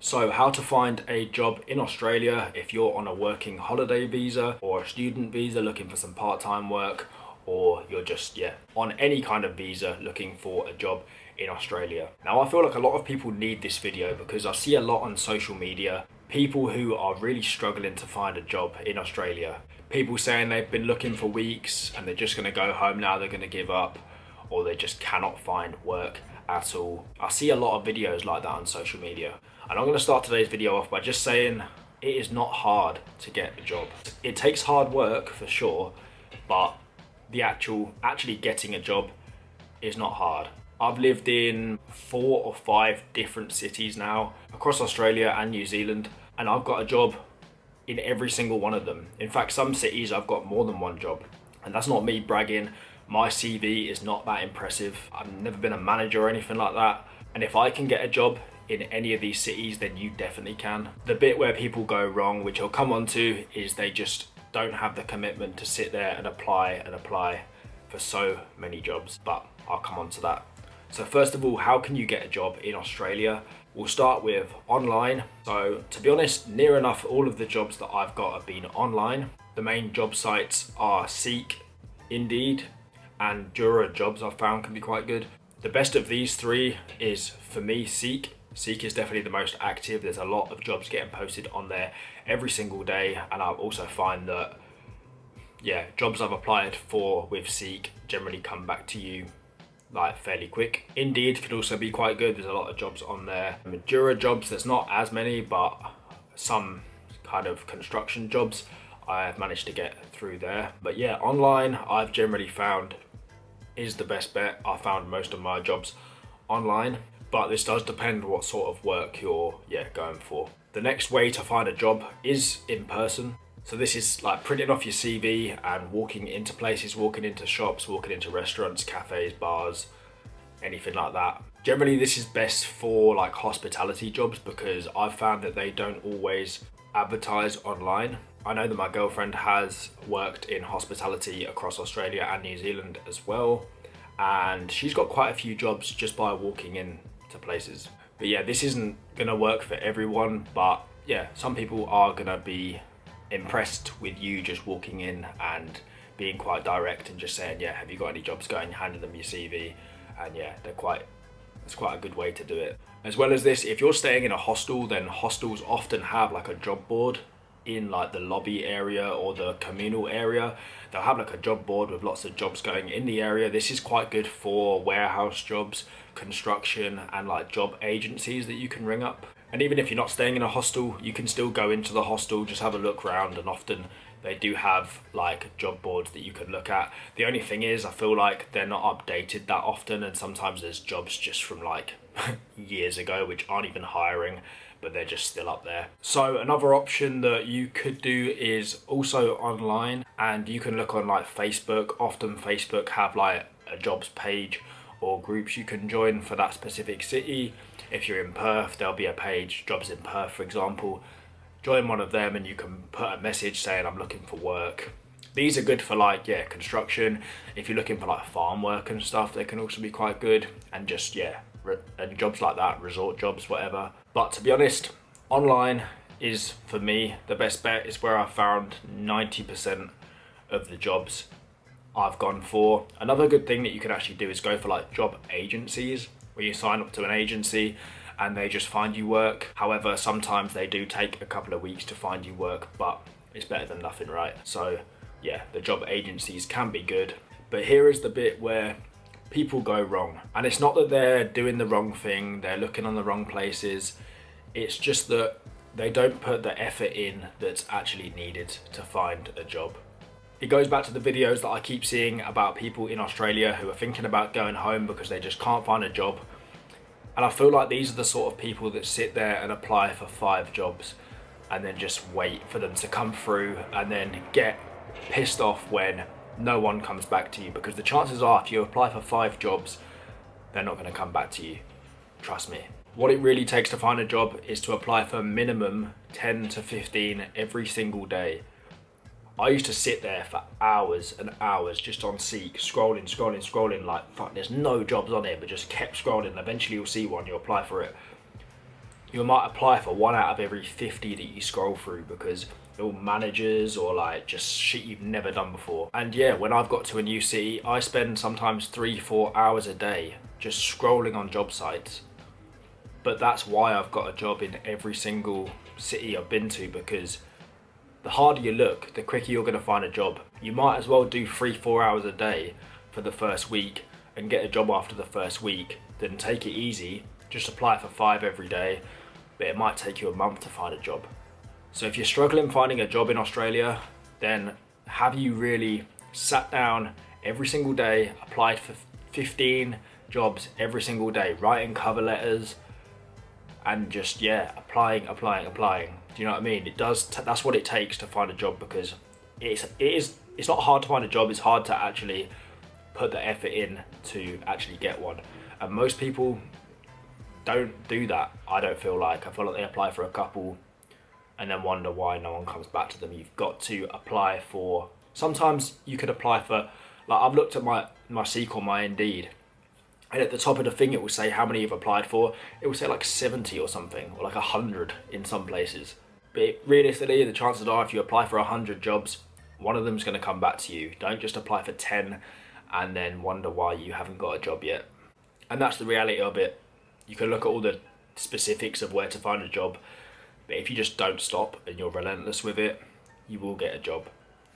So how to find a job in Australia if you're on a working holiday visa or a student visa looking for some part-time work, or you're just on any kind of visa looking for a job in Australia. Now I feel like a lot of people need this video because I see a lot on social media, people who are really struggling to find a job in Australia. People saying they've been looking for weeks and they're just going to go home now, they're going to give up, or they just cannot find work at all. I see a lot of videos like that on social media. And I'm going to start today's video off by just saying it is not hard to get a job. It takes hard work for sure, but the actually getting a job is not hard. I've lived in 4 or 5 different cities now across Australia and New Zealand, and I've got a job in every single one of them. In fact, some cities I've got more than one job, and that's not me bragging. My CV is not that impressive. I've never been a manager or anything like that. And if I can get a job in any of these cities, then you definitely can. The bit where people go wrong, which I'll come on to, is they just don't have the commitment to sit there and apply for so many jobs, but I'll come on to that. So first of all, how can you get a job in Australia? We'll start with online. So to be honest, near enough all of the jobs that I've got have been online. The main job sites are Seek, Indeed, and Jura Jobs I've found can be quite good. The best of these three is, for me, Seek. Seek is definitely the most active. There's a lot of jobs getting posted on there every single day, and I also find that jobs I've applied for with Seek generally come back to you like fairly quick. Indeed could also be quite good. There's a lot of jobs on there. Jura Jobs, there's not as many, but some kind of construction jobs I have managed to get through there. But yeah, online I've generally found is the best bet. I found most of my jobs online, but this does depend what sort of work you're going for. The next way to find a job is in person. So this is like printing off your CV and walking into places, walking into shops, walking into restaurants, cafes, bars, anything like that. Generally this is best for like hospitality jobs because I've found that they don't always advertise online. I know that my girlfriend has worked in hospitality across Australia and New Zealand as well, and she's got quite a few jobs just by walking in to places. But yeah, this isn't gonna work for everyone, but yeah, some people are gonna be impressed with you just walking in and being quite direct and just saying, have you got any jobs going, handing them your CV, and it's quite a good way to do it. As well as this, if you're staying in a hostel, then hostels often have like a job board in like the lobby area or the communal area. They'll have like a job board with lots of jobs going in the area. This is quite good for warehouse jobs, construction, and like job agencies that you can ring up. And even if you're not staying in a hostel, you can still go into the hostel, just have a look around, and often they do have like job boards that you can look at. The only thing is, I feel like they're not updated that often, and sometimes there's jobs just from like years ago which aren't even hiring, but they're just still up there. So another option that you could do is also online, and you can look on like Facebook. Often Facebook have like a jobs page or groups you can join for that specific city. If you're in Perth, there'll be a page, jobs in Perth for example. Join one of them and you can put a message saying I'm looking for work. These are good for like construction. If you're looking for like farm work and stuff, they can also be quite good, and just and jobs like that, resort jobs, whatever. But to be honest, online is, for me, the best bet. Is where I found 90% of the jobs I've gone for. Another good thing that you can actually do is go for like job agencies, where you sign up to an agency and they just find you work. However, sometimes they do take a couple of weeks to find you work, but it's better than nothing, right? So yeah, the job agencies can be good. But here is the bit where people go wrong. And it's not that they're doing the wrong thing, they're looking on the wrong places. It's just that they don't put the effort in that's actually needed to find a job. It goes back to the videos that I keep seeing about people in Australia who are thinking about going home because they just can't find a job. And I feel like these are the sort of people that sit there and apply for 5 jobs and then just wait for them to come through, and then get pissed off when no one comes back to you, because the chances are if you apply for 5 jobs, they're not going to come back to you. Trust me. What it really takes to find a job is to apply for minimum 10 to 15 every single day. I used to sit there for hours and hours just on Seek, scrolling like, fuck, there's no jobs on here, but just kept scrolling. Eventually you'll see one, you apply for it. you might apply for 1 out of every 50 that you scroll through, because they're all managers or like just shit you've never done before. And yeah, when I've got to a new city, I spend sometimes 3-4 hours a day just scrolling on job sites. But that's why I've got a job in every single city I've been to, because the harder you look, the quicker you're going to find a job. You might as well do 3-4 hours a day for the first week and get a job after the first week, then take it easy, just apply for 5 every day, but it might take you a month to find a job. So if you're struggling finding a job in Australia, then have you really sat down every single day, applied for 15 jobs every single day, writing cover letters, and just, yeah, applying. Do you know what I mean? That's what it takes to find a job, because it's not hard to find a job, it's hard to actually put the effort in to actually get one. And most people don't do that, I feel like they apply for a couple and then wonder why no one comes back to them. You've got to apply for, sometimes you could apply for, like I've looked at my Seek or my Indeed, and at the top of the thing it will say how many you've applied for. It will say like 70 or something, or like 100 in some places. But realistically, the chances are if you apply for 100 jobs, one of them's going to come back to you. Don't just apply for 10 and then wonder why you haven't got a job yet. And that's the reality of it. You can look at all the specifics of where to find a job, but if you just don't stop and you're relentless with it, you will get a job.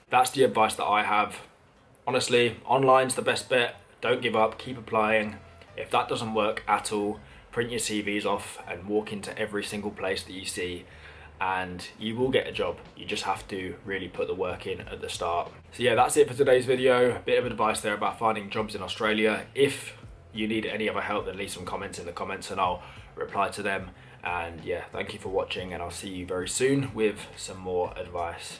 That's the advice that I have. Honestly, online's the best bet. Don't give up, keep applying. If that doesn't work at all, print your CVs off and walk into every single place that you see, and you will get a job. You just have to really put the work in at the start. So yeah, that's it for today's video. A bit of advice there about finding jobs in Australia. If you need any other help, then leave some comments in the comments and I'll reply to them. And yeah, thank you for watching, and I'll see you very soon with some more advice.